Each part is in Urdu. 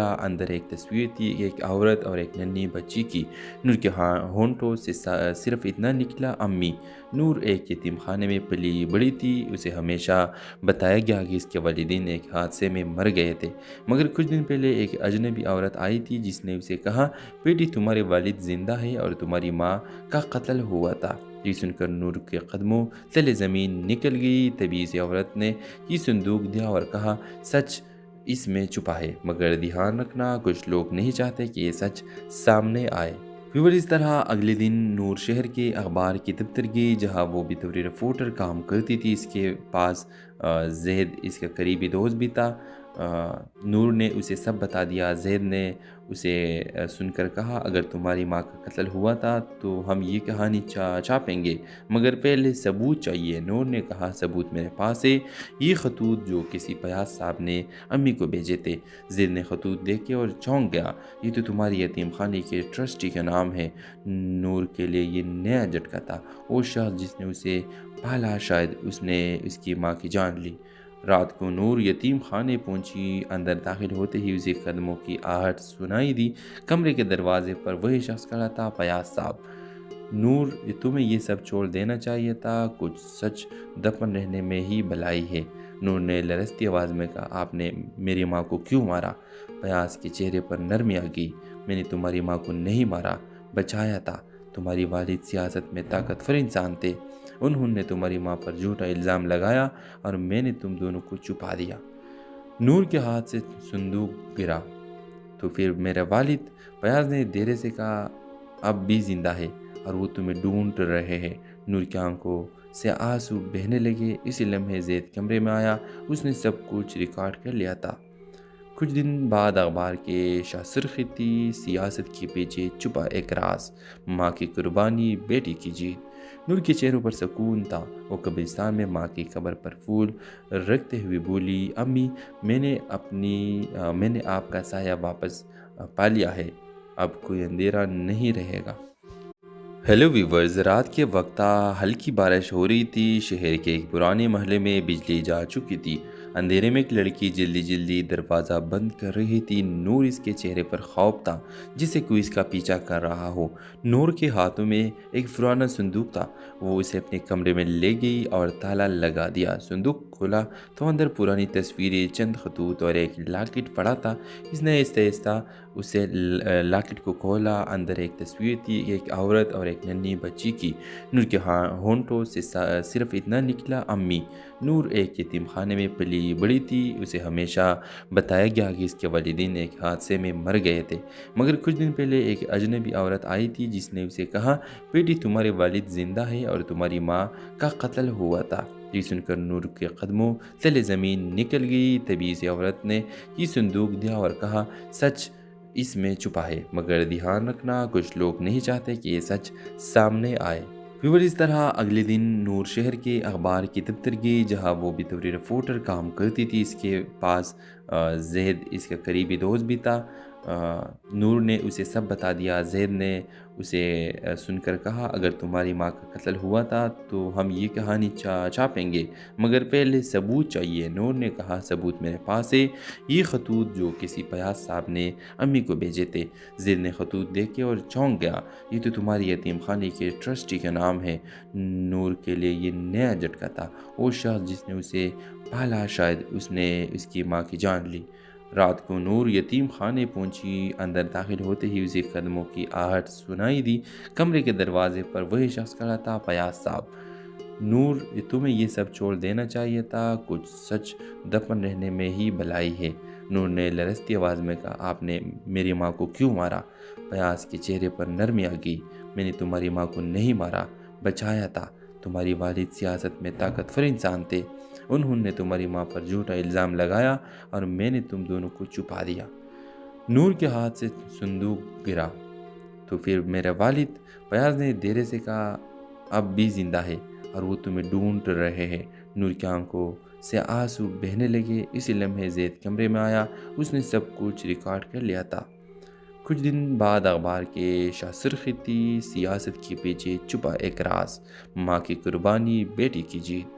اندر ایک تصویر تھی، ایک عورت اور ایک ننھی بچی کی۔ نور کے ہونٹوں سے صرف اتنا نکلا، امی۔ نور ایک یتیم خانے میں پلی بڑی تھی، اسے ہمیشہ بتایا گیا کہ اس کے والدین ایک حادثے میں مر گئے تھے، مگر کچھ دن پہلے ایک اجنبی عورت آئی تھی جس نے اسے کہا، بیٹی تمہارے والد زندہ ہے اور تمہاری ماں کا قتل ہوا تھا۔ یہ سن کر نور کے قدموں تلے زمین نکل گئی۔ تبھی اس عورت نے یہ صندوق دیا اور کہا، سچ اس میں چھپا ہے، مگر دھیان رکھنا کچھ لوگ نہیں چاہتے کہ یہ سچ سامنے آئے۔ ویور اس طرح اگلے دن نور شہر کے اخبار کی دفتر گئی جہاں وہ بطور رپورٹر کام کرتی تھی۔ اس کے پاس زید اس کا قریبی دوست بھی تھا۔ نور نے اسے سب بتا دیا۔ زید نے اسے سن کر کہا، اگر تمہاری ماں کا قتل ہوا تھا تو ہم یہ کہانی چھاپیں گے، مگر پہلے ثبوت چاہیے۔ نور نے کہا، ثبوت میرے پاس ہے، یہ خطوط جو کسی پیاز صاحب نے امی کو بھیجے تھے۔ زید نے خطوط دیکھے اور چونک گیا، یہ تو تمہاری یتیم خانے کے ٹرسٹی کا نام ہے۔ نور کے لیے یہ نیا جھٹکا تھا۔ وہ شخص جس نے اسے پالا، شاید اس نے اس کی ماں کی جان لی۔ رات کو نور یتیم خانے پہنچی۔ اندر داخل ہوتے ہی اسے قدموں کی آہٹ سنائی دی۔ کمرے کے دروازے پر وہی شخص کھڑا تھا، پیاز صاحب۔ نور، تمہیں یہ سب چھوڑ دینا چاہیے تھا، کچھ سچ دفن رہنے میں ہی بھلائی ہے۔ نور نے لرزتی آواز میں کہا، آپ نے میری ماں کو کیوں مارا؟ پیاز کے چہرے پر نرمی آ گئی۔ میں نے تمہاری ماں کو نہیں مارا، بچایا تھا۔ تمہاری والد سیاست میں طاقتور انسان تھے، انہوں نے تمہاری ماں پر جھوٹا الزام لگایا اور میں نے تم دونوں کو چھپا دیا۔ نور کے ہاتھ سے صندوق گرا۔ تو پھر میرا والد؟ پیاز نے دھیرے سے کہا، اب بھی زندہ ہے اور وہ تمہیں ڈھونڈ رہے ہیں۔ نور کی آنکھوں سے آنسو بہنے لگے۔ اسی لمحے زید کمرے میں آیا، اس نے سب کچھ ریکارڈ کر لیا تھا۔ کچھ دن بعد اخبار کے شاہ سرخی تھی، سیاست کے پیچھے چھپا ایک راز، ماں کی قربانی، بیٹی کی جیت۔ نور کے چہروں پر سکون تھا۔ وہ قبرستان میں ماں کی قبر پر پھول رکھتے ہوئے بولی، امی، میں نے آپ کا سایہ واپس پا لیا ہے، اب کوئی اندھیرا نہیں رہے گا۔ ہیلو ویورز، رات کے وقت ہلکی بارش ہو رہی تھی۔ شہر کے ایک پرانے محلے میں بجلی جا چکی تھی۔ اندھیرے میں ایک لڑکی جلدی جلدی دروازہ بند کر رہی تھی۔ نور، اس کے چہرے پر خوف تھا جسے کوئی اس کا پیچھا کر رہا ہو۔ نور کے ہاتھوں میں ایک پرانا صندوق تھا۔ وہ اسے اپنے کمرے میں لے گئی اور تالا لگا دیا۔ صندوق کھولا تو اندر پرانی تصویریں، چند خطوط اور ایک لاکٹ پڑا تھا۔ اس نے آہستہ آہستہ اسے لاکٹ کو کھولا۔ اندر ایک تصویر تھی، ایک عورت اور ایک ننھی بچی کی۔ نور کے ہونٹوں سے صرف اتنا نکلا، امی۔ نور ایک یتیم خانے میں پلی بڑی تھی، اسے ہمیشہ بتایا گیا کہ اس کے والدین ایک حادثے میں مر گئے تھے، مگر کچھ دن پہلے ایک اجنبی عورت آئی تھی جس نے اسے کہا، بیٹی تمہارے والد زندہ ہے اور تمہاری ماں کا قتل ہوا تھا۔ یہ سن کر نور کے قدموں تلے زمین نکل گئی۔ تبھی اس عورت نے یہ صندوق دیا اور کہا، سچ اس میں چھپا ہے، مگر دھیان رکھنا کچھ لوگ نہیں چاہتے کہ یہ سچ سامنے آئے۔ ویور اس طرح اگلے دن نور شہر کے اخبار کی دفتر گئی جہاں وہ بطور رپورٹر کام کرتی تھی۔ اس کے پاس زید اس کا قریبی دوست بھی تھا۔ نور نے اسے سب بتا دیا۔ زید نے اسے سن کر کہا، اگر تمہاری ماں کا قتل ہوا تھا تو ہم یہ کہانی چھاپیں گے، مگر پہلے ثبوت چاہیے۔ نور نے کہا، ثبوت میرے پاس ہے، یہ خطوط جو کسی پیاز صاحب نے امی کو بھیجے تھے۔ زید نے خطوط دیکھے اور چونک گیا، یہ تو تمہاری یتیم خانے کے ٹرسٹی کا نام ہے۔ نور کے لیے یہ نیا جھٹکا تھا۔ وہ شخص جس نے اسے پالا، شاید اس نے اس کی ماں کی جان لی۔ رات کو نور یتیم خانے پہنچی۔ اندر داخل ہوتے ہی اسے قدموں کی آہٹ سنائی دی۔ کمرے کے دروازے پر وہی شخص کھڑا تھا، پیاز صاحب۔ نور، تمہیں یہ سب چھوڑ دینا چاہیے تھا، کچھ سچ دفن رہنے میں ہی بھلائی ہے۔ نور نے لرزتی آواز میں کہا، آپ نے میری ماں کو کیوں مارا؟ پیاز کے چہرے پر نرمی آ گئی۔ میں نے تمہاری ماں کو نہیں مارا، بچایا تھا۔ تمہاری والد سیاست میں طاقتور انسان تھے، انہوں نے تمہاری ماں پر جھوٹا الزام لگایا اور میں نے تم دونوں کو چھپا دیا۔ نور کے ہاتھ سے صندوق گرا۔ تو پھر میرا والد؟ پیاز نے دھیرے سے کہا، اب بھی زندہ ہے اور وہ تمہیں ڈھونڈ رہے ہیں۔ نور کی آنکھوں سے آنسو بہنے لگے۔ اسی لمحے زید کمرے میں آیا، اس نے سب کچھ ریکارڈ کر لیا تھا۔ کچھ دن بعد اخبار کے شاہ سرخی تھی، سیاست کے پیچھے چھپا ایک راز، ماں کی قربانی، بیٹی کی جیت۔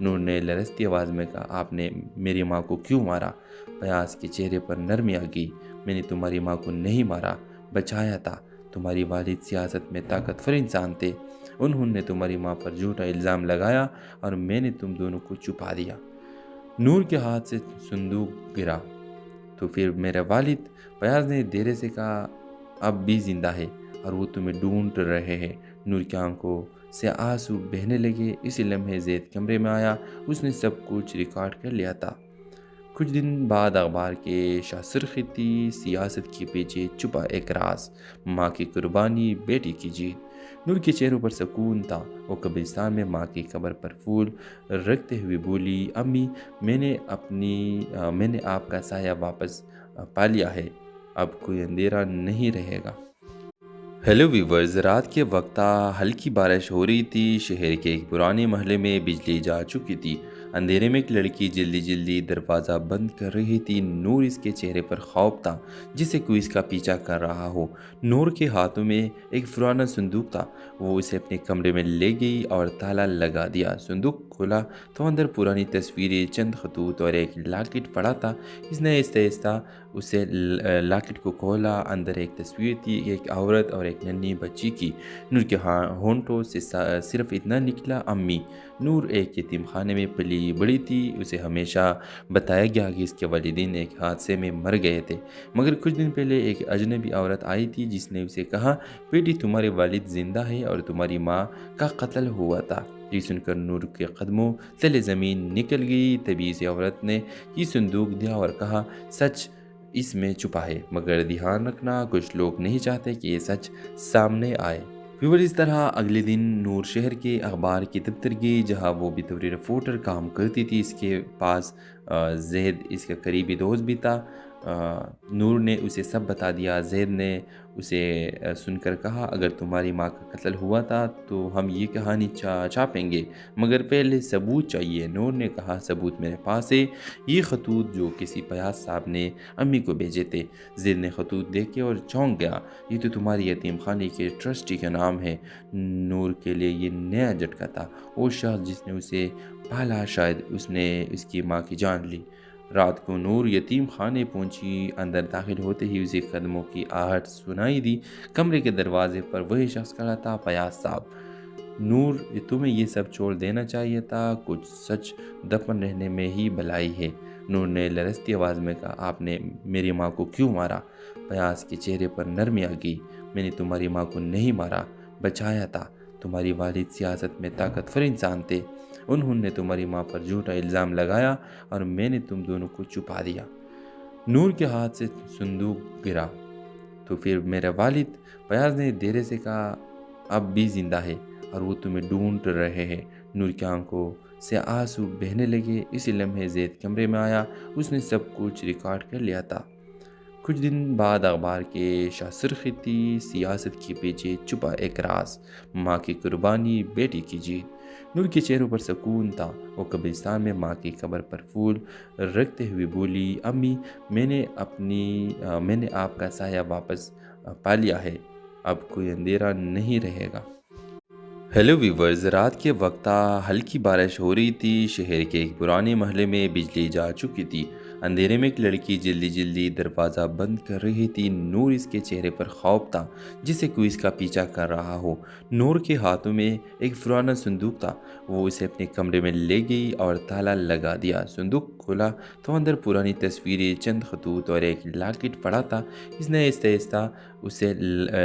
نور نے لرزتی آواز میں کہا، آپ نے میری ماں کو کیوں مارا؟ فیاض کے چہرے پر نرمی آ گئی۔ میں نے تمہاری ماں کو نہیں مارا، بچایا تھا۔ تمہاری والد سیاست میں طاقتور انسان تھے، انہوں نے تمہاری ماں پر جھوٹا الزام لگایا اور میں نے تم دونوں کو چھپا دیا۔ نور کے ہاتھ سے صندوق گرا۔ تو پھر میرا والد؟ فیاض نے دھیرے سے کہا، اب بھی زندہ ہے اور وہ تمہیں ڈھونڈ رہے ہیں۔ نور کی آنکھوں سے آنسو بہنے لگے۔ اسی لمحے زید کمرے میں آیا، اس نے سب کچھ ریکارڈ کر لیا تھا۔ کچھ دن بعد اخبار کے شاہ سرخی تھی، سیاست کے پیچھے چھپا ایک راز، ماں کی قربانی، بیٹی کی جیت۔ نور کے چہروں پر سکون تھا۔ وہ قبرستان میں ماں کی قبر پر پھول رکھتے ہوئے بولی، امی، میں نے آپ کا سایہ واپس پا لیا ہے، اب کوئی اندھیرا نہیں رہے گا۔ ہیلو ویورز، رات کے وقت ہلکی بارش ہو رہی تھی۔ شہر کے ایک پرانے محلے میں بجلی جا چکی تھی۔ اندھیرے میں ایک لڑکی جلدی جلدی دروازہ بند کر رہی تھی۔ نور اس کے چہرے پر خوف تھا، جسے کوئی اس کا پیچھا کر رہا ہو۔ نور کے ہاتھوں میں ایک پرانا صندوق تھا۔ وہ اسے اپنے کمرے میں لے گئی اور تالا لگا دیا۔ صندوق کھولا تو اندر پرانی تصویریں، چند خطوط اور ایک لاکٹ پڑا تھا۔ اس نے آہستہ آہستہ اسے لاکٹ کو کھولا۔ اندر ایک تصویر تھی، ایک عورت اور ایک ننھی بچی کی۔ نور کے ہونٹوں سے صرف اتنا نکلا، امی۔ نور ایک یتیم خانے میں پلی بڑی تھی۔ اسے ہمیشہ بتایا گیا کہ اس کے والدین ایک حادثے میں مر گئے تھے، مگر کچھ دن پہلے ایک اجنبی عورت آئی تھی جس نے اسے کہا، بیٹی، تمہارے والد زندہ ہے اور تمہاری ماں کا قتل ہوا تھا۔ یہ سن کر نور کے قدموں تلے زمین نکل گئی۔ تبھی اس عورت نے یہ صندوق دیا اور کہا، سچ اس میں چھپا ہے، مگر دھیان رکھنا، کچھ لوگ نہیں چاہتے کہ یہ سچ سامنے آئے۔ پھر اس طرح اگلے دن نور شہر کے اخبار کی دفتر گئی، جہاں وہ بطور رپورٹر کام کرتی تھی۔ اس کے پاس زید اس کا قریبی دوست بھی تھا۔ نور نے اسے سب بتا دیا۔ زید نے اسے سن کر کہا، اگر تمہاری ماں کا قتل ہوا تھا تو ہم یہ کہانی چھاپیں گے، مگر پہلے ثبوت چاہیے۔ نور نے کہا، ثبوت میرے پاس ہے، یہ خطوط جو کسی فیاض صاحب نے امی کو بھیجے تھے۔ زید نے خطوط دیکھے اور چونک گیا، یہ تو تمہاری یتیم خانے کے ٹرسٹی کا نام ہے۔ نور کے لیے یہ نیا جھٹکا تھا۔ وہ شخص جس نے اسے پالا، شاید اس نے اس کی ماں کی جان لی۔ رات کو نور یتیم خانے پہنچی۔ اندر داخل ہوتے ہی اسے قدموں کی آہٹ سنائی دی۔ کمرے کے دروازے پر وہی شخص کھڑا تھا، فیاض صاحب۔ نور، تمہیں یہ سب چھوڑ دینا چاہیے تھا، کچھ سچ دفن رہنے میں ہی بھلائی ہے۔ نور نے لرزتی آواز میں کہا، آپ نے میری ماں کو کیوں مارا؟ فیاض کے چہرے پر نرمی آ گئی۔ میں نے تمہاری ماں کو نہیں مارا، بچایا تھا۔ تمہاری والد سیاست میں طاقتور انسان تھے، انہوں نے تمہاری ماں پر جھوٹا الزام لگایا اور میں نے تم دونوں کو چھپا دیا۔ نور کے ہاتھ سے صندوق گرا۔ تو پھر میرا والد؟ فیاض نے دھیرے سے کہا، اب بھی زندہ ہے اور وہ تمہیں ڈھونڈ رہے ہیں۔ نور کی آنکھوں سے آنسو بہنے لگے۔ اسی لمحے زید کمرے میں آیا، اس نے سب کچھ ریکارڈ کر لیا تھا۔ کچھ دن بعد اخبار کے شاہ سرخی تھی، سیاست کے پیچھے چھپا ایک راز، ماں کی قربانی، بیٹی کی جیت۔ نور کے چہروں پر سکون تھا۔ وہ قبرستان میں ماں کی قبر پر پھول رکھتے ہوئے بولی، امی، میں نے آپ کا سایہ واپس پا لیا ہے، اب کوئی اندھیرا نہیں رہے گا۔ ہیلو ویورز، رات کے وقت ہلکی بارش ہو رہی تھی۔ شہر کے ایک پرانے محلے میں بجلی جا چکی تھی۔ اندھیرے میں ایک لڑکی جلدی جلدی دروازہ بند کر رہی تھی۔ نور اس کے چہرے پر خوف تھا، جسے کوئی اس کا پیچھا کر رہا ہو۔ نور کے ہاتھوں میں ایک پرانا صندوق تھا۔ وہ اسے اپنے کمرے میں لے گئی اور تالا لگا دیا۔ صندوق کھولا تو اندر پرانی تصویریں، چند خطوط اور ایک لاکٹ پڑا تھا۔ اس نے آہستہ آہستہ اسے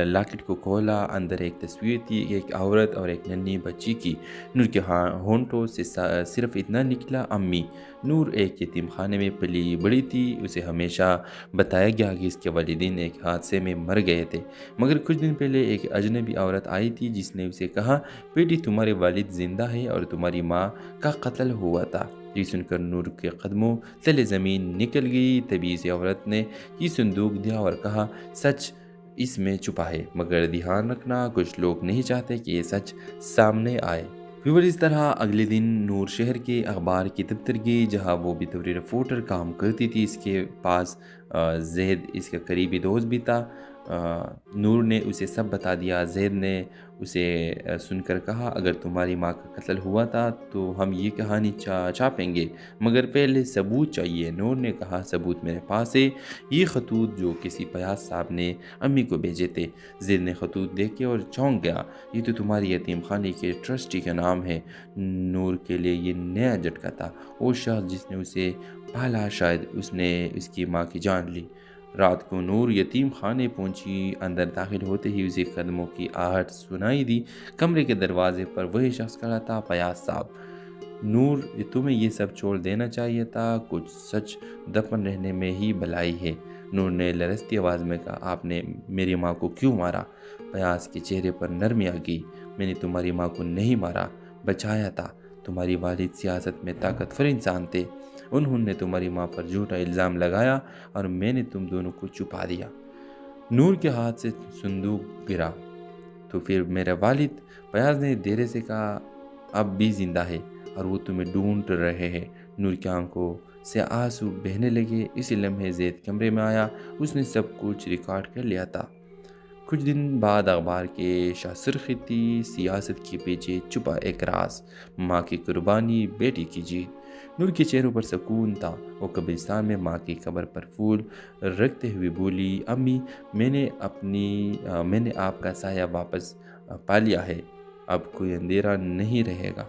لاکٹ کو کھولا۔ اندر ایک تصویر تھی، ایک عورت اور ایک ننھی بچی کی۔ نور کے ہونٹوں سے صرف اتنا نکلا، امی۔ نور ایک یتیم خانے میں پلی بڑی تھی۔ اسے ہمیشہ بتایا گیا کہ اس کے والدین ایک حادثے میں مر گئے تھے، مگر کچھ دن پہلے ایک اجنبی عورت آئی تھی جس نے اسے کہا، بیٹی، تمہارے والد زندہ ہے اور تمہاری ماں کا قتل ہوا تھا۔ یہ سن کر نور کے قدموں تلے زمین نکل گئی۔ تبھی اس عورت نے یہ صندوق دیا اور کہا، سچ اس میں چھپا ہے، مگر دھیان رکھنا، کچھ لوگ نہیں چاہتے کہ یہ سچ سامنے آئے۔ پھر اس طرح اگلے دن نور شہر کے اخبار کی دفتر گئی، جہاں وہ بطور رپورٹر کام کرتی تھی۔ اس کے پاس زید اس کا قریبی دوست بھی تھا۔ نور نے اسے سب بتا دیا۔ زید نے اسے سن کر کہا، اگر تمہاری ماں کا قتل ہوا تھا تو ہم یہ کہانی چھاپیں گے، مگر پہلے ثبوت چاہیے۔ نور نے کہا، ثبوت میرے پاس ہے، یہ خطوط جو کسی پیاز صاحب نے امی کو بھیجے تھے۔ زید نے خطوط دیکھے اور چونک گیا، یہ تو تمہاری یتیم خانے کے ٹرسٹی کا نام ہے۔ نور کے لیے یہ نیا جھٹکا تھا۔ وہ شخص جس نے اسے پالا، شاید اس نے اس کی ماں کی جان لی۔ رات کو نور یتیم خانے پہنچی۔ اندر داخل ہوتے ہی اسے قدموں کی آہٹ سنائی دی۔ کمرے کے دروازے پر وہی شخص کھڑا تھا، فیاض صاحب۔ نور، تمہیں یہ سب چھوڑ دینا چاہیے تھا، کچھ سچ دفن رہنے میں ہی بھلائی ہے۔ نور نے لرزتی آواز میں کہا، آپ نے میری ماں کو کیوں مارا؟ فیاض کے چہرے پر نرمی آ گئی۔ میں نے تمہاری ماں کو نہیں مارا، بچایا تھا۔ تمہاری والد سیاست میں طاقتور انسان تھے، انہوں نے تمہاری ماں پر جھوٹا الزام لگایا اور میں نے تم دونوں کو چھپا دیا۔ نور کے ہاتھ سے صندوق گرا۔ تو پھر میرا والد؟ فیاض نے دھیرے سے کہا، اب بھی زندہ ہے اور وہ تمہیں ڈھونڈ رہے ہیں۔ نور کی آنکھوں سے آنسو بہنے لگے۔ اسی لمحے زید کمرے میں آیا، اس نے سب کچھ ریکارڈ کر لیا تھا۔ کچھ دن بعد اخبار کے شاہسرخی تھی، سیاست کے پیچھے چھپا ایک راز، ماں کی قربانی، بیٹی کی جیت۔ نور کے چہروں پر سکون تھا۔ وہ قبرستان میں ماں کی قبر پر پھول رکھتے ہوئے بولی، امی، میں نے آپ کا سایہ واپس پا لیا ہے، اب کوئی اندھیرا نہیں رہے گا۔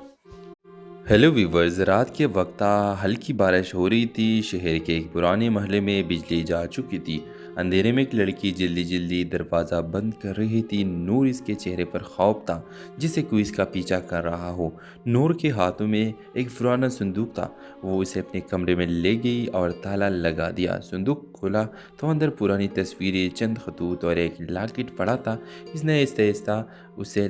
ہیلو ویورز، رات کے وقت ہلکی بارش ہو رہی تھی۔ شہر کے ایک پرانے محلے میں بجلی جا چکی تھی۔ اندھیرے میں ایک لڑکی جلدی جلدی دروازہ بند کر رہی تھی۔ نور اس کے چہرے پر خوف تھا، جسے کوئی اس کا پیچھا کر رہا ہو۔ نور کے ہاتھوں میں ایک پرانا صندوق تھا۔ وہ اسے اپنے کمرے میں لے گئی اور تالا لگا دیا۔ صندوق کھولا تو اندر پرانی تصویریں، چند خطوط اور ایک لاکٹ پڑا تھا۔ اس نے آہستہ آہستہ اسے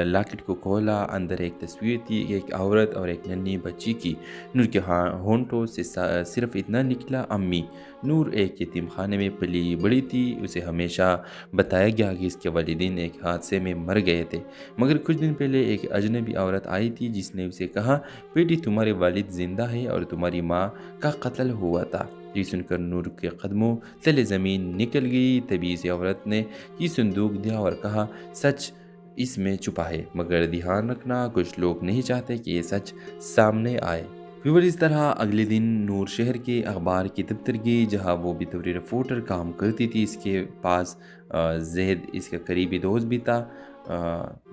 لاکٹ کو کھولا۔ اندر ایک تصویر تھی، ایک عورت اور ایک ننھی بچی کی۔ نور کے ہونٹوں سے صرف اتنا نکلا، امی۔ نور ایک یتیم خانے میں پلی بڑی تھی۔ اسے ہمیشہ بتایا گیا کہ اس کے والدین ایک حادثے میں مر گئے تھے، مگر کچھ دن پہلے ایک اجنبی عورت آئی تھی جس نے اسے کہا، بیٹی، تمہارے والد زندہ ہے اور تمہاری ماں کا قتل ہوا تھا۔ یہ سن کر نور کے قدموں تلے زمین نکل گئی۔ تبھی اس عورت نے یہ صندوق دیا اور کہا، سچ اس میں چھپا ہے، مگر دھیان رکھنا، کچھ لوگ نہیں چاہتے کہ یہ سچ سامنے آئے۔ پھر اس طرح اگلے دن نور شہر کے اخبار کی دفتر گئی، جہاں وہ بطور رپورٹر کام کرتی تھی۔ اس کے پاس زید اس کا قریبی دوست بھی تھا۔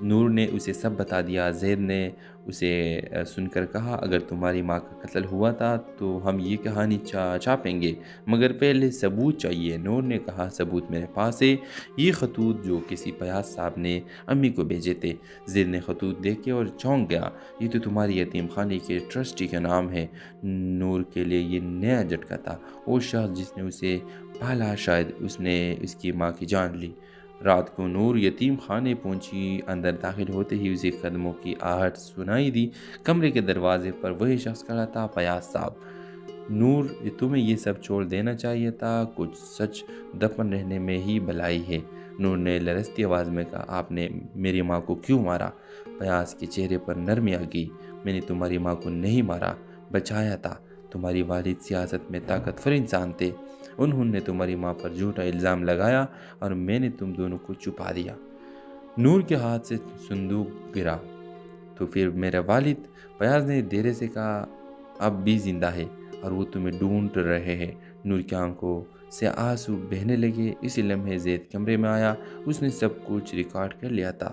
نور نے اسے سب بتا دیا۔ زید نے اسے سن کر کہا، اگر تمہاری ماں کا قتل ہوا تھا تو ہم یہ کہانی چھاپیں گے، مگر پہلے ثبوت چاہیے۔ نور نے کہا، ثبوت میرے پاس ہے، یہ خطوط جو کسی پیاز صاحب نے امی کو بھیجے تھے۔ زید نے خطوط دیکھے اور چونک گیا، یہ تو تمہاری یتیم خانے کے ٹرسٹی کا نام ہے۔ نور کے لیے یہ نیا جھٹکا تھا۔ وہ شخص جس نے اسے پالا، شاید اس نے اس کی ماں کی جان لی۔ رات کو نور یتیم خانے پہنچی۔ اندر داخل ہوتے ہی اسے قدموں کی آہٹ سنائی دی۔ کمرے کے دروازے پر وہی شخص کھڑا تھا، فیاض صاحب۔ نور، تمہیں یہ سب چھوڑ دینا چاہیے تھا، کچھ سچ دفن رہنے میں ہی بھلائی ہے۔ نور نے لرزتی آواز میں کہا، آپ نے میری ماں کو کیوں مارا؟ فیاض کے چہرے پر نرمی آ گئی۔ میں نے تمہاری ماں کو نہیں مارا، بچایا تھا۔ تمہاری والد سیاست میں طاقتور انسان تھے، انہوں نے تمہاری ماں پر جھوٹا الزام لگایا اور میں نے تم دونوں کو چھپا دیا۔ نور کے ہاتھ سے صندوق گرا۔ تو پھر میرا والد؟ فیاض نے دھیرے سے کہا، اب بھی زندہ ہے اور وہ تمہیں ڈھونڈ رہے ہیں۔ نور کی آنکھوں سے آنسو بہنے لگے۔ اسی لمحے زید کمرے میں آیا، اس نے سب کچھ ریکارڈ کر لیا تھا۔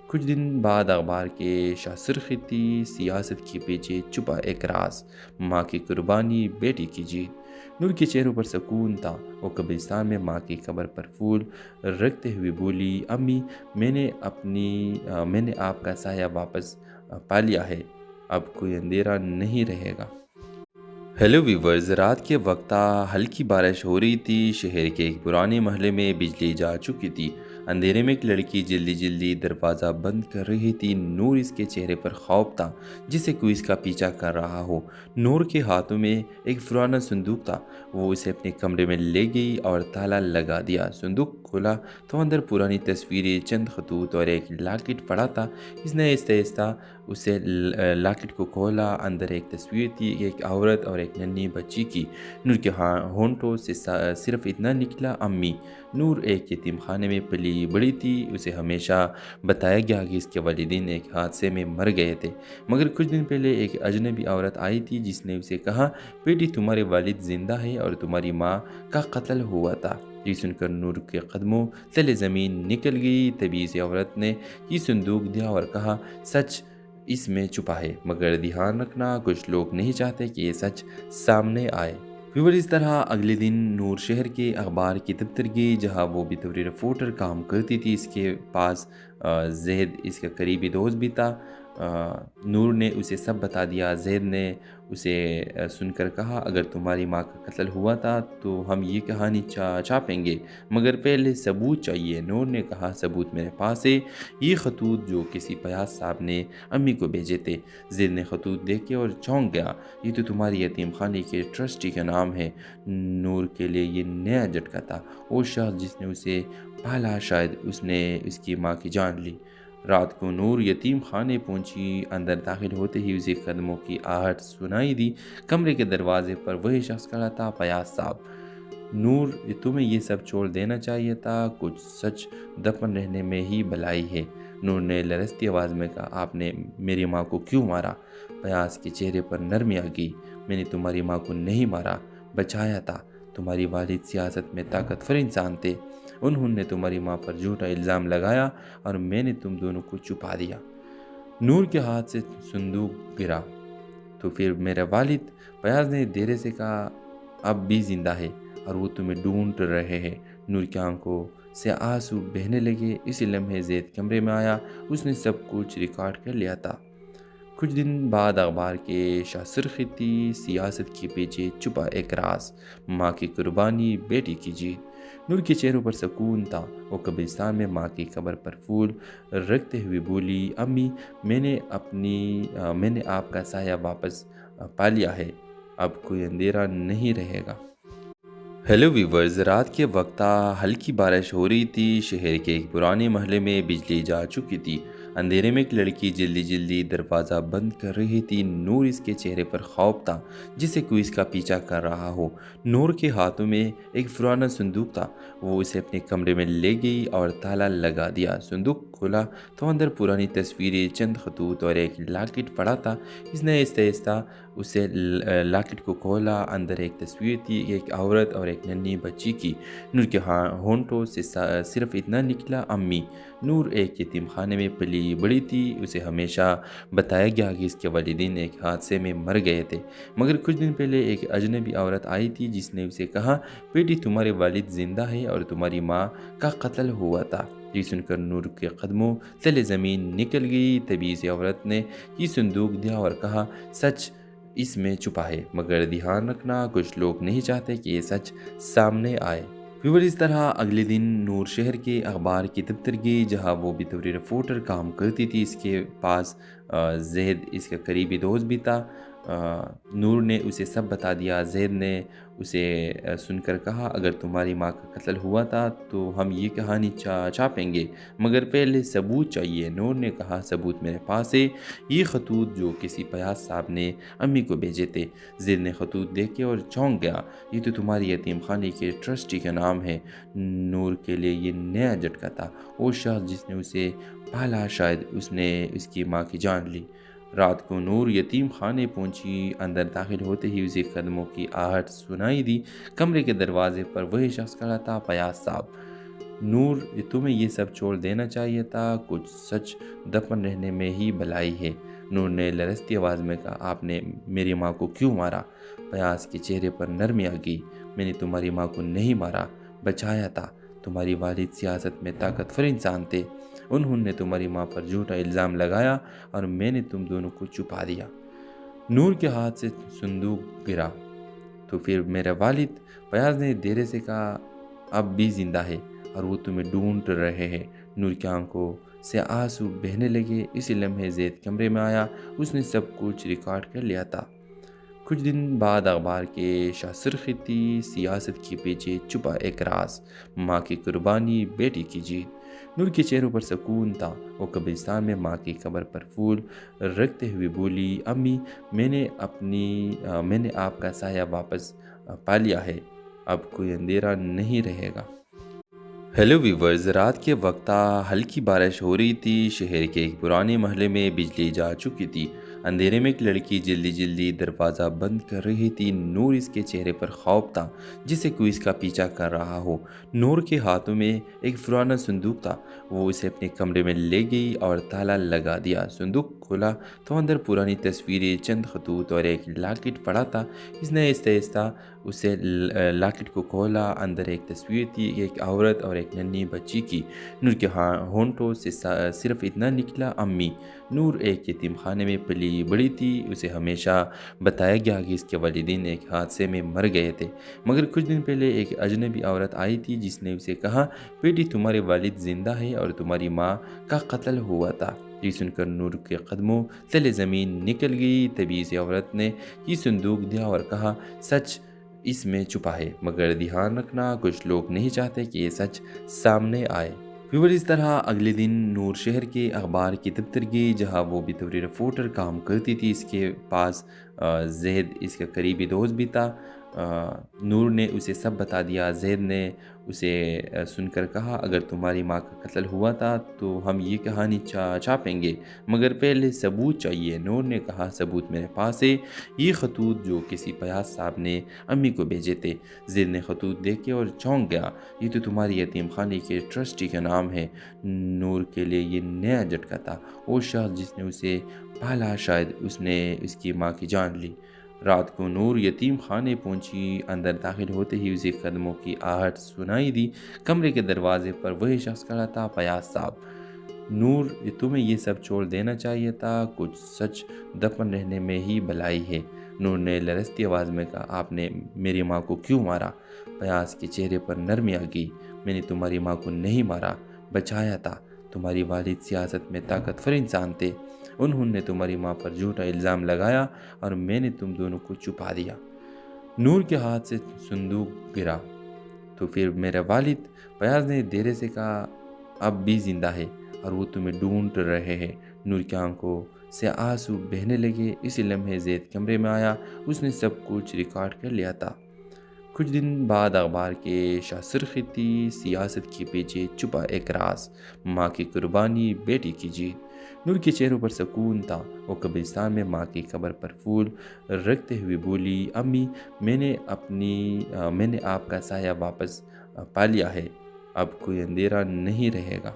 کچھ دن بعد اخبار کے شاہسرخی تھی، سیاست کے پیچھے چھپا ایک راز، ماں کی قربانی، بیٹی کی جیت۔ نور کے چہروں پر سکون تھا۔ وہ قبرستان میں ماں کی قبر پر پھول رکھتے ہوئے بولی، امی، میں نے آپ کا سایہ واپس پا لیا ہے، اب کوئی اندھیرا نہیں رہے گا۔ ہیلو ویورز، رات کے وقت ہلکی بارش ہو رہی تھی۔ شہر کے ایک پرانے محلے میں بجلی جا چکی تھی۔ اندھیرے میں ایک لڑکی جلدی جلدی دروازہ بند کر رہی تھی۔ نور اس کے چہرے پر خوف تھا، جسے کوئی اس کا پیچھا کر رہا ہو۔ نور کے ہاتھوں میں ایک پرانا صندوق تھا۔ وہ اسے اپنے کمرے میں لے گئی اور تالا لگا دیا۔ صندوق کھولا تو اندر پرانی تصویریں، چند خطوط اور ایک لاکٹ پڑا تھا۔ اس نے آہستہ آہستہ اسے لاکٹ کو کھولا۔ اندر ایک تصویر تھی، ایک عورت اور ایک ننھی بچی کی۔ نور کے ہونٹوں سے صرف اتنا نکلا، امی۔ نور ایک یتیم خانے میں پلی بڑی تھی۔ اسے ہمیشہ بتایا گیا کہ اس کے والدین ایک حادثے میں مر گئے تھے، مگر کچھ دن پہلے ایک اجنبی عورت آئی تھی جس نے اسے کہا، بیٹی تمہارے والد زندہ ہے اور تمہاری ماں کا قتل ہوا تھا۔ یہ سن کر نور کے قدموں تلے زمین نکل گئی۔ تبھی اس عورت نے یہ صندوق دیا اور کہا، سچ اس میں چھپا ہے، مگر دھیان رکھنا کچھ لوگ نہیں چاہتے کہ یہ سچ سامنے آئے۔ پھر اس طرح اگلے دن نور شہر کے اخبار کی دفتر گئی جہاں وہ بطور رپورٹر کام کرتی تھی۔ اس کے پاس زید اس کا قریبی دوست بھی تھا۔ نور نے اسے سب بتا دیا۔ زید نے اسے سن کر کہا، اگر تمہاری ماں کا قتل ہوا تھا تو ہم یہ کہانی چھاپیں گے، مگر پہلے ثبوت چاہیے۔ نور نے کہا، ثبوت میرے پاس ہے، یہ خطوط جو کسی پیاز صاحب نے امی کو بھیجے تھے۔ زید نے خطوط دیکھے اور چونک گیا، یہ تو تمہاری یتیم خانے کے ٹرسٹی کا نام ہے۔ نور کے لیے یہ نیا جھٹکا تھا۔ وہ شخص جس نے اسے پالا، شاید اس نے اس کی ماں کی جان لی۔ رات کو نور یتیم خانے پہنچی۔ اندر داخل ہوتے ہی اسے قدموں کی آہٹ سنائی دی۔ کمرے کے دروازے پر وہی شخص کھڑا تھا، پیاز صاحب۔ نور، تمہیں یہ سب چھوڑ دینا چاہیے تھا، کچھ سچ دفن رہنے میں ہی بھلائی ہے۔ نور نے لرزتی آواز میں کہا، آپ نے میری ماں کو کیوں مارا؟ پیاز کے چہرے پر نرمی آ گئی۔ میں نے تمہاری ماں کو نہیں مارا، بچایا تھا۔ تمہاری والد سیاست میں طاقتور انسان تھے، انہوں نے تمہاری ماں پر جھوٹا الزام لگایا اور میں نے تم دونوں کو چھپا دیا۔ نور کے ہاتھ سے صندوق گرا۔ تو پھر میرا والد؟ پیاز نے دھیرے سے کہا، اب بھی زندہ ہے اور وہ تمہیں ڈھونڈ رہے ہیں۔ نور کی آنکھوں سے آنسو بہنے لگے۔ اسی لمحے زید کمرے میں آیا، اس نے سب کچھ ریکارڈ کر لیا تھا۔ کچھ دن بعد اخبار کے شاہ سرخی تھی، سیاست کے پیچھے چھپا ایک راز، ماں کی قربانی، بیٹی کی جیت۔ نور کے چہروں پر سکون تھا۔ وہ قبرستان میں ماں کی قبر پر پھول رکھتے ہوئے بولی، امی، میں نے آپ کا سایہ واپس پا لیا ہے، اب کوئی اندھیرا نہیں رہے گا۔ ہیلو ویورز، رات کے وقت ہلکی بارش ہو رہی تھی۔ شہر کے ایک پرانے محلے میں بجلی جا چکی تھی۔ اندھیرے میں ایک لڑکی جلدی جلدی دروازہ بند کر رہی تھی۔ نور، اس کے چہرے پر خوف تھا جسے کوئی اس کا پیچھا کر رہا ہو۔ نور کے ہاتھوں میں ایک پرانا صندوق تھا۔ وہ اسے اپنے کمرے میں لے گئی اور تالا لگا دیا۔ صندوق کھولا تو اندر پرانی تصویریں، چند خطوط اور ایک لاکٹ پڑا تھا۔ اس نے آہستہ آہستہ اسے لاکٹ کو کھولا۔ اندر ایک تصویر تھی، ایک عورت اور ایک ننھی بچی کی۔ نور کے ہونٹوں سے صرف اتنا نکلا، امی۔ نور ایک یتیم خانے میں پلی بڑی تھی۔ اسے ہمیشہ بتایا گیا کہ اس کے والدین ایک حادثے میں مر گئے تھے، مگر کچھ دن پہلے ایک اجنبی عورت آئی تھی جس نے اسے کہا، بیٹی تمہارے والد زندہ ہے اور تمہاری ماں کا قتل ہوا تھا۔ یہ سن کر نور کے قدموں تلے زمین نکل گئی۔ تبھی اس عورت نے یہ صندوق دیا اور کہا، سچ اس میں چھپا ہے، مگر دھیان رکھنا کچھ لوگ نہیں چاہتے کہ یہ سچ سامنے آئے۔ پھر اس طرح اگلے دن نور شہر کے اخبار کی دفتر گئی جہاں وہ بطور رپورٹر کام کرتی تھی۔ اس کے پاس زید اس کا قریبی دوست بھی تھا۔ نور نے اسے سب بتا دیا۔ زید نے اسے سن کر کہا، اگر تمہاری ماں کا قتل ہوا تھا تو ہم یہ کہانی چھاپیں گے، مگر پہلے ثبوت چاہیے۔ نور نے کہا، ثبوت میرے پاس ہے، یہ خطوط جو کسی پیاز صاحب نے امی کو بھیجے تھے۔ زید نے خطوط دیکھے اور چونک گیا، یہ تو تمہاری یتیم خانے کے ٹرسٹی کا نام ہے۔ نور کے لیے یہ نیا جھٹکا تھا۔ وہ شخص جس نے اسے پالا، شاید اس نے اس کی ماں کی جان لی۔ رات کو نور یتیم خانے پہنچی۔ اندر داخل ہوتے ہی اسے قدموں کی آہٹ سنائی دی۔ کمرے کے دروازے پر وہی شخص کھڑا تھا، پیاز صاحب۔ نور، تمہیں یہ سب چھوڑ دینا چاہیے تھا، کچھ سچ دفن رہنے میں ہی بھلائی ہے۔ نور نے لرزتی آواز میں کہا، آپ نے میری ماں کو کیوں مارا؟ پیاز کے چہرے پر نرمی آ گئی۔ میں نے تمہاری ماں کو نہیں مارا، بچایا تھا۔ تمہاری والد سیاست میں طاقتور انسان تھے، انہوں نے تمہاری ماں پر جھوٹا الزام لگایا اور میں نے تم دونوں کو چھپا دیا۔ نور کے ہاتھ سے صندوق گرا۔ تو پھر میرا والد؟ پیاز نے دھیرے سے کہا، اب بھی زندہ ہے اور وہ تمہیں ڈھونڈ رہے ہیں۔ نور کی آنکھوں سے آنسو بہنے لگے۔ اسی لمحے زید کمرے میں آیا، اس نے سب کچھ ریکارڈ کر لیا تھا۔ کچھ دن بعد اخبار کے شاہ تھی سیاست کے پیچھے چھپا ایک راز، ماں کی قربانی بیٹی کی جیت۔ نور کے چہروں پر سکون تھا۔ وہ قبرستان میں ماں کی قبر پر پھول رکھتے ہوئے بولی، امی میں نے آپ کا سایہ واپس پا لیا ہے، اب کوئی اندھیرا نہیں رہے گا۔ ہیلو ویورز، رات کے وقت ہلکی بارش ہو رہی تھی۔ شہر کے ایک پرانے محلے میں بجلی جا چکی تھی۔ اندھیرے میں ایک لڑکی جلدی جلدی دروازہ بند کر رہی تھی۔ نور اس کے چہرے پر خوف تھا، جسے کوئی اس کا پیچھا کر رہا ہو۔ نور کے ہاتھوں میں ایک پرانا صندوق تھا۔ وہ اسے اپنے کمرے میں لے گئی اور تالا لگا دیا۔ صندوق کھولا تو اندر پرانی تصویریں، چند خطوط اور ایک لاکٹ پڑا تھا۔ اس نے آہستہ آہستہ اسے لاکٹ کو کھولا۔ اندر ایک تصویر تھی، ایک عورت اور ایک ننھی بچی کی۔ نور کے ہونٹوں سے صرف اتنا نکلا، امی۔ نور ایک یتیم خانے میں پلی بڑی تھی۔ اسے ہمیشہ بتایا گیا کہ اس کے والدین ایک حادثے میں مر گئے تھے، مگر کچھ دن پہلے ایک اجنبی عورت آئی تھی جس نے اسے کہا، بیٹی تمہارے والد زندہ ہے اور تمہاری ماں کا قتل ہوا تھا۔ یہ سن کر نور کے قدموں تلے زمین نکل گئی۔ تبھی اس عورت نے یہ صندوق دیا اور کہا، سچ اس میں چھپا ہے، مگر دھیان رکھنا کچھ لوگ نہیں چاہتے کہ یہ سچ سامنے آئے۔ ویور اس طرح اگلے دن نور شہر کے اخبار کی دفتر گئی، جہاں وہ بھی طوری رپورٹر کام کرتی تھی۔ اس کے پاس زید اس کا قریبی دوست بھی تھا۔ نور نے اسے سب بتا دیا۔ زید نے اسے سن کر کہا، اگر تمہاری ماں کا قتل ہوا تھا تو ہم یہ کہانی چھاپیں گے، مگر پہلے ثبوت چاہیے۔ نور نے کہا، ثبوت میرے پاس ہے، یہ خطوط جو کسی پیاز صاحب نے امی کو بھیجے تھے۔ زید نے خطوط دیکھے اور چونک گیا، یہ تو تمہاری یتیم خانے کے ٹرسٹی کا نام ہے۔ نور کے لیے یہ نیا جھٹکا تھا۔ وہ شخص جس نے اسے پالا، شاید اس نے اس کی ماں کی جان لی۔ رات کو نور یتیم خانے پہنچی۔ اندر داخل ہوتے ہی اسے قدموں کی آہٹ سنائی دی۔ کمرے کے دروازے پر وہی شخص کھڑا تھا، فیاض صاحب۔ نور، تمہیں یہ سب چھوڑ دینا چاہیے تھا، کچھ سچ دفن رہنے میں ہی بھلائی ہے۔ نور نے لرزتی آواز میں کہا، آپ نے میری ماں کو کیوں مارا؟ فیاض کے چہرے پر نرمی آ گئی۔ میں نے تمہاری ماں کو نہیں مارا، بچایا تھا۔ تمہاری والد سیاست میں طاقتور انسان تھے، انہوں نے تمہاری ماں پر جھوٹا الزام لگایا اور میں نے تم دونوں کو چھپا دیا۔ نور کے ہاتھ سے صندوق گرا۔ تو پھر میرا والد؟ فیاض نے دھیرے سے کہا، اب بھی زندہ ہے اور وہ تمہیں ڈھونڈ رہے ہیں۔ نور کی آنکھوں سے آنسو بہنے لگے۔ اسی لمحے زید کمرے میں آیا۔ اس نے سب کچھ ریکارڈ کر لیا تھا۔ کچھ دن بعد اخبار کے شاہ تھی سیاست کے پیچھے چھپا ایک راز، ماں کی قربانی بیٹی کی جیت۔ نور کے چہروں پر سکون تھا۔ وہ قبرستان میں ماں کی قبر پر پھول رکھتے ہوئے بولی، امی میں نے آپ کا سایہ واپس پا لیا ہے، اب کوئی اندھیرا نہیں رہے گا۔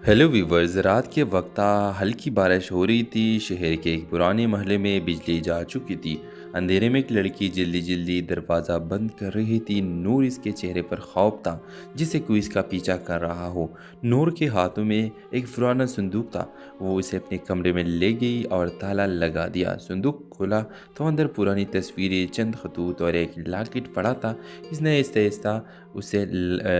ہیلو ویورز، رات کے وقت ہلکی بارش ہو رہی تھی۔ شہر کے ایک پرانے محلے میں بجلی جا چکی تھی۔ اندھیرے میں ایک لڑکی جلدی جلدی دروازہ بند کر رہی تھی۔ نور اس کے چہرے پر خوف تھا، جسے کوئی اس کا پیچھا کر رہا ہو۔ نور کے ہاتھوں میں ایک پرانا صندوق تھا۔ وہ اسے اپنے کمرے میں لے گئی اور تالا لگا دیا۔ صندوق کھولا تو اندر پرانی تصویریں، چند خطوط اور ایک لاکٹ پڑا تھا۔ اس نے آہستہ آہستہ اسے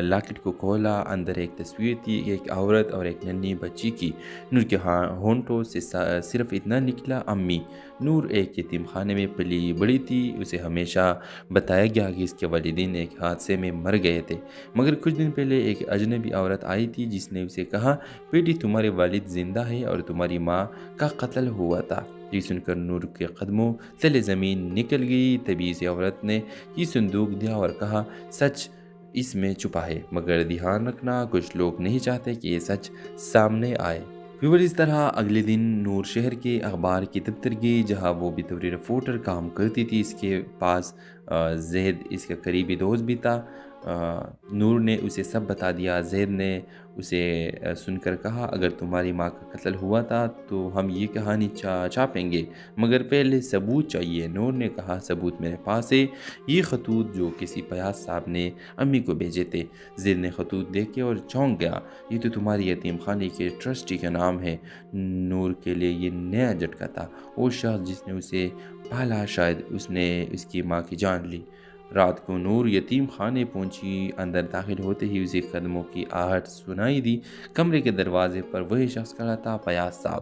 لاکٹ کو کھولا۔ اندر ایک تصویر تھی، ایک عورت اور ایک ننھی بچی کی۔ نور کے ہونٹوں سے صرف اتنا نکلا، امی۔ نور ایک یتیم خانے میں پلی بڑی تھی۔ اسے ہمیشہ بتایا گیا کہ اس کے والدین ایک حادثے میں مر گئے تھے، مگر کچھ دن پہلے ایک اجنبی عورت آئی تھی جس نے اسے کہا، بیٹی تمہارے والد زندہ ہے اور تمہاری ماں کا قتل ہوا تھا۔ یہ سن کر نور کے قدموں تلے زمین نکل گئی۔ تبھی اس عورت نے یہ صندوق دیا اور کہا، سچ اس میں چھپا ہے، مگر دھیان رکھنا کچھ لوگ نہیں چاہتے کہ یہ سچ سامنے آئے۔ ویور اس طرح اگلے دن نور شہر کے اخبار کی دفتر گئی، جہاں وہ بھی طوری رپورٹر کام کرتی تھی۔ اس کے پاس زید اس کا قریبی دوست بھی تھا۔ نور نے اسے سب بتا دیا۔ زید نے اسے سن کر کہا، اگر تمہاری ماں کا قتل ہوا تھا تو ہم یہ کہانی چھاپیں گے، مگر پہلے ثبوت چاہیے۔ نور نے کہا، ثبوت میرے پاس ہے، یہ خطوط جو کسی پیاز صاحب نے امی کو بھیجے تھے۔ زید نے خطوط دیکھے اور چونک گیا، یہ تو تمہاری یتیم خانے کے ٹرسٹی کا نام ہے۔ نور کے لیے یہ نیا جھٹکا تھا۔ وہ شخص جس نے اسے پالا، شاید اس نے اس کی ماں کی جان لی۔ رات کو نور یتیم خانے پہنچی۔ اندر داخل ہوتے ہی اسے قدموں کی آہٹ سنائی دی۔ کمرے کے دروازے پر وہی شخص کھڑا تھا، فیاض صاحب۔